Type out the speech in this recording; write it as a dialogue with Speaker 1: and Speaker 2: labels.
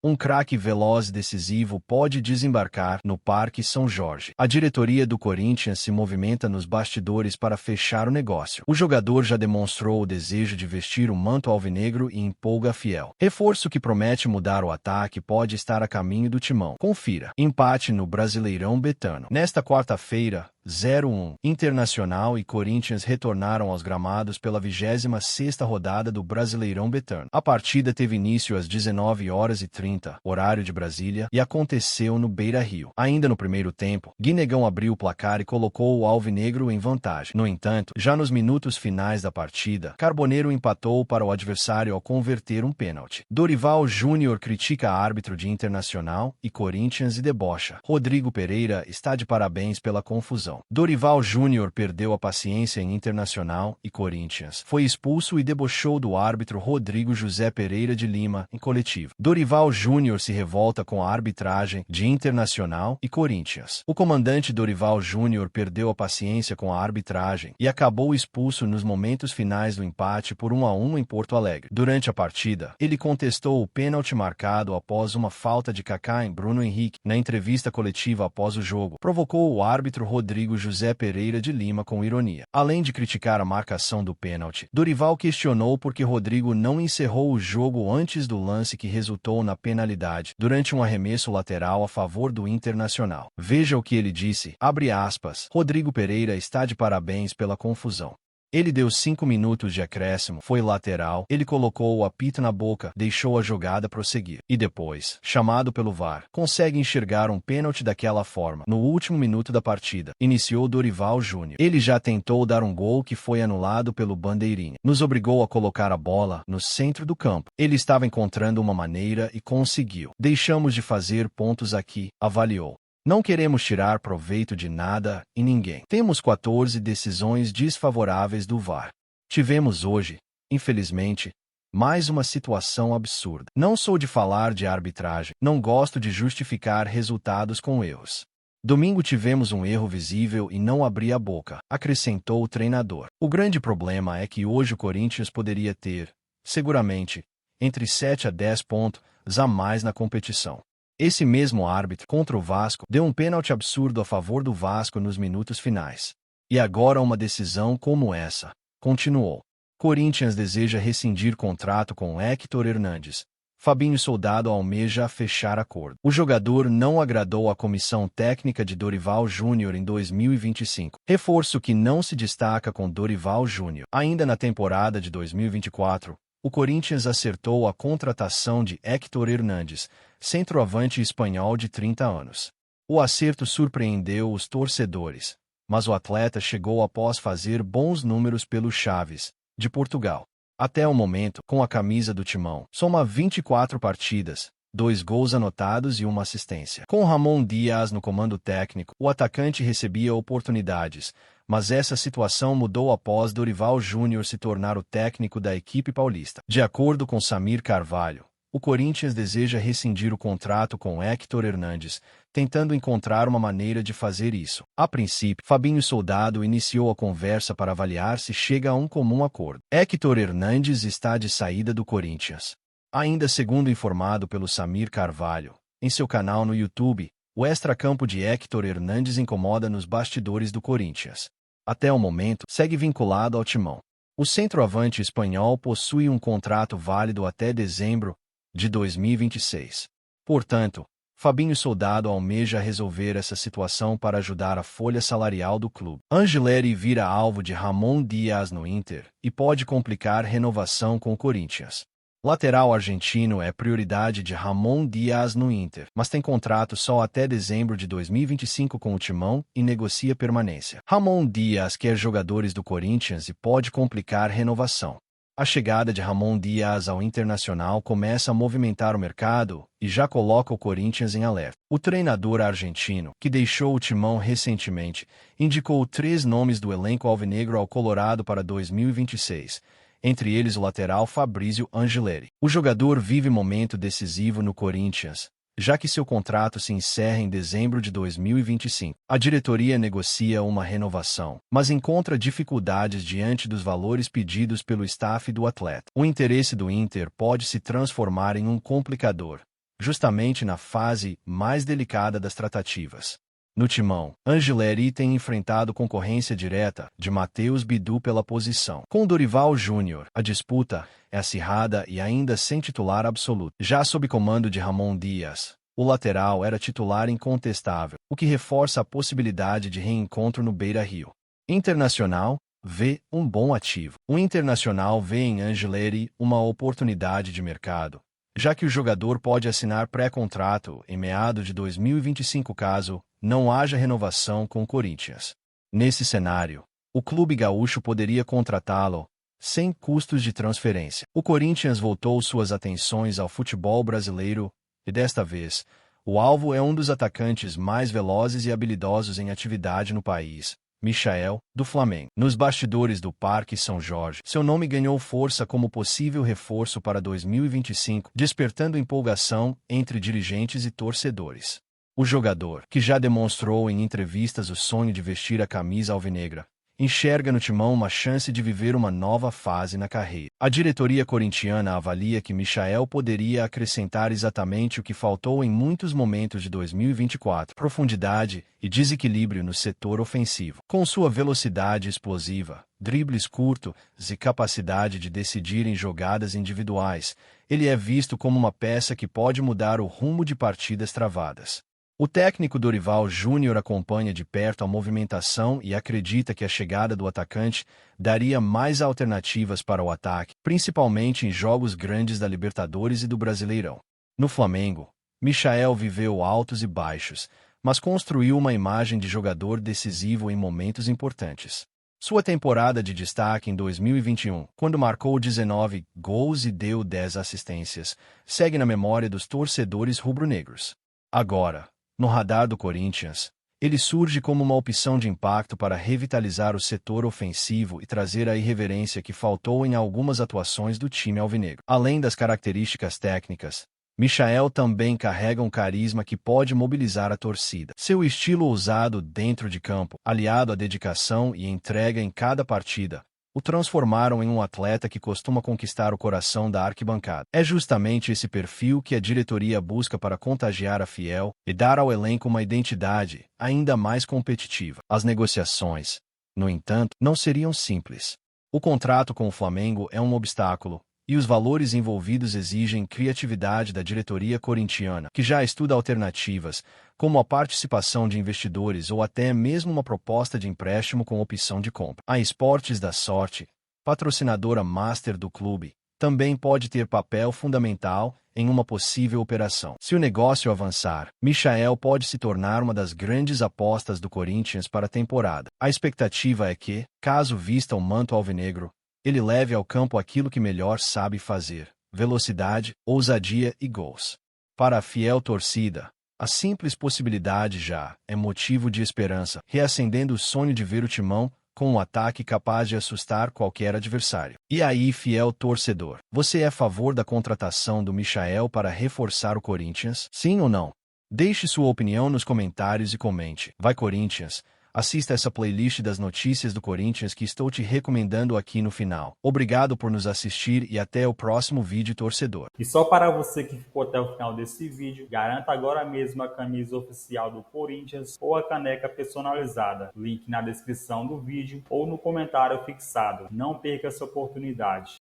Speaker 1: Um craque veloz e decisivo pode desembarcar no Parque São Jorge. A diretoria do Corinthians se movimenta nos bastidores para fechar o negócio. O jogador já demonstrou o desejo de vestir o manto alvinegro e empolga a fiel. Reforço que promete mudar o ataque pode estar a caminho do timão. Confira. Empate no Brasileirão Betano. Nesta quarta-feira, 0-1. Internacional e Corinthians retornaram aos gramados pela 26ª rodada do Brasileirão Betano. A partida teve início às 19h30, horário de Brasília, e aconteceu no Beira-Rio. Ainda no primeiro tempo, Guinegão abriu o placar e colocou o alvinegro em vantagem. No entanto, já nos minutos finais da partida, Carboneiro empatou para o adversário ao converter um pênalti. Dorival Júnior critica árbitro de Internacional e Corinthians e debocha. Rodrigo Pereira está de parabéns pela confusão. Dorival Júnior perdeu a paciência em Internacional e Corinthians. Foi expulso e debochou do árbitro Rodrigo José Pereira de Lima em coletivo. Dorival Júnior se revolta com a arbitragem de Internacional e Corinthians. O comandante Dorival Júnior perdeu a paciência com a arbitragem e acabou expulso nos momentos finais do empate por 1-1 em Porto Alegre. Durante a partida, ele contestou o pênalti marcado após uma falta de Kaká em Bruno Henrique. Na entrevista coletiva após o jogo, provocou o árbitro Rodrigo José Pereira de Lima com ironia. Além de criticar a marcação do pênalti, Dorival questionou por que Rodrigo não encerrou o jogo antes do lance que resultou na penalidade, durante um arremesso lateral a favor do Internacional. Veja o que ele disse, abre aspas, Rodrigo Pereira está de parabéns pela confusão. Ele deu 5 minutos de acréscimo, foi lateral, ele colocou o apito na boca, deixou a jogada prosseguir. E depois, chamado pelo VAR, consegue enxergar um pênalti daquela forma. No último minuto da partida, iniciou Dorival Júnior. Ele já tentou dar um gol que foi anulado pelo bandeirinha. Nos obrigou a colocar a bola no centro do campo. Ele estava encontrando uma maneira e conseguiu. Deixamos de fazer pontos aqui, avaliou. Não queremos tirar proveito de nada e ninguém. Temos 14 decisões desfavoráveis do VAR. Tivemos hoje, infelizmente, mais uma situação absurda. Não sou de falar de arbitragem, não gosto de justificar resultados com erros. Domingo tivemos um erro visível e não abri a boca, acrescentou o treinador. O grande problema é que hoje o Corinthians poderia ter, seguramente, entre 7 a 10 pontos a mais na competição. Esse mesmo árbitro contra o Vasco deu um pênalti absurdo a favor do Vasco nos minutos finais. E agora uma decisão como essa. Continuou. Corinthians deseja rescindir contrato com Héctor Hernandes. Fabinho Soldado almeja fechar acordo. O jogador não agradou à comissão técnica de Dorival Júnior em 2025. Reforço que não se destaca com Dorival Júnior. Ainda na temporada de 2024, o Corinthians acertou a contratação de Héctor Hernandes, centroavante espanhol de 30 anos. O acerto surpreendeu os torcedores, mas o atleta chegou após fazer bons números pelo Chaves, de Portugal. Até o momento, com a camisa do Timão, soma 24 partidas, 2 gols anotados e 1 assistência. Com Ramon Dias no comando técnico, o atacante recebia oportunidades, mas essa situação mudou após Dorival Júnior se tornar o técnico da equipe paulista. De acordo com Samir Carvalho, o Corinthians deseja rescindir o contrato com Héctor Hernandes, tentando encontrar uma maneira de fazer isso. A princípio, Fabinho Soldado iniciou a conversa para avaliar se chega a um comum acordo. Héctor Hernandes está de saída do Corinthians. Ainda segundo informado pelo Samir Carvalho, em seu canal no YouTube, o extracampo de Héctor Hernandes incomoda nos bastidores do Corinthians. Até o momento, segue vinculado ao timão. O centroavante espanhol possui um contrato válido até dezembro de 2026. Portanto, Fabinho Soldado almeja resolver essa situação para ajudar a folha salarial do clube. Angileri vira alvo de Ramon Dias no Inter e pode complicar renovação com o Corinthians. Lateral argentino é prioridade de Ramon Dias no Inter, mas tem contrato só até dezembro de 2025 com o Timão e negocia permanência. Ramon Dias quer jogadores do Corinthians e pode complicar renovação. A chegada de Ramon Dias ao Internacional começa a movimentar o mercado e já coloca o Corinthians em alerta. O treinador argentino, que deixou o Timão recentemente, indicou 3 nomes do elenco alvinegro ao Colorado para 2026. Entre eles o lateral Fabrício Angileri. O jogador vive momento decisivo no Corinthians, já que seu contrato se encerra em dezembro de 2025. A diretoria negocia uma renovação, mas encontra dificuldades diante dos valores pedidos pelo staff do atleta. O interesse do Inter pode se transformar em um complicador, justamente na fase mais delicada das tratativas. No timão, Angileri tem enfrentado concorrência direta de Matheus Bidu pela posição. Com Dorival Júnior, a disputa é acirrada e ainda sem titular absoluto. Já sob comando de Ramon Dias, o lateral era titular incontestável, o que reforça a possibilidade de reencontro no Beira-Rio. Internacional vê um bom ativo. O Internacional vê em Angileri uma oportunidade de mercado, já que o jogador pode assinar pré-contrato em meados de 2025 caso não haja renovação com o Corinthians. Nesse cenário, o clube gaúcho poderia contratá-lo sem custos de transferência. O Corinthians voltou suas atenções ao futebol brasileiro e, desta vez, o alvo é um dos atacantes mais velozes e habilidosos em atividade no país, Michael, do Flamengo. Nos bastidores do Parque São Jorge, seu nome ganhou força como possível reforço para 2025, despertando empolgação entre dirigentes e torcedores. O jogador, que já demonstrou em entrevistas o sonho de vestir a camisa alvinegra, enxerga no timão uma chance de viver uma nova fase na carreira. A diretoria corintiana avalia que Michael poderia acrescentar exatamente o que faltou em muitos momentos de 2024: profundidade e desequilíbrio no setor ofensivo. Com sua velocidade explosiva, dribles curtos e capacidade de decidir em jogadas individuais, ele é visto como uma peça que pode mudar o rumo de partidas travadas. O técnico Dorival Júnior acompanha de perto a movimentação e acredita que a chegada do atacante daria mais alternativas para o ataque, principalmente em jogos grandes da Libertadores e do Brasileirão. No Flamengo, Michael viveu altos e baixos, mas construiu uma imagem de jogador decisivo em momentos importantes. Sua temporada de destaque em 2021, quando marcou 19 gols e deu 10 assistências, segue na memória dos torcedores rubro-negros. Agora, no radar do Corinthians, ele surge como uma opção de impacto para revitalizar o setor ofensivo e trazer a irreverência que faltou em algumas atuações do time alvinegro. Além das características técnicas, Michael também carrega um carisma que pode mobilizar a torcida. Seu estilo ousado dentro de campo, aliado à dedicação e entrega em cada partida, o transformaram em um atleta que costuma conquistar o coração da arquibancada. É justamente esse perfil que a diretoria busca para contagiar a fiel e dar ao elenco uma identidade ainda mais competitiva. As negociações, no entanto, não seriam simples. O contrato com o Flamengo é um obstáculo, e os valores envolvidos exigem criatividade da diretoria corintiana, que já estuda alternativas, como a participação de investidores ou até mesmo uma proposta de empréstimo com opção de compra. A Esportes da Sorte, patrocinadora master do clube, também pode ter papel fundamental em uma possível operação. Se o negócio avançar, Michael pode se tornar uma das grandes apostas do Corinthians para a temporada. A expectativa é que, caso vista o manto alvinegro, ele leve ao campo aquilo que melhor sabe fazer: velocidade, ousadia e gols. Para a fiel torcida, a simples possibilidade já é motivo de esperança, reacendendo o sonho de ver o Timão com um ataque capaz de assustar qualquer adversário. E aí, fiel torcedor, você é a favor da contratação do Michael para reforçar o Corinthians? Sim ou não? Deixe sua opinião nos comentários e comente. Vai Corinthians! Assista essa playlist das notícias do Corinthians que estou te recomendando aqui no final. Obrigado por nos assistir e até o próximo vídeo, torcedor.
Speaker 2: E só para você que ficou até o final desse vídeo, garanta agora mesmo a camisa oficial do Corinthians ou a caneca personalizada. Link na descrição do vídeo ou no comentário fixado. Não perca essa oportunidade.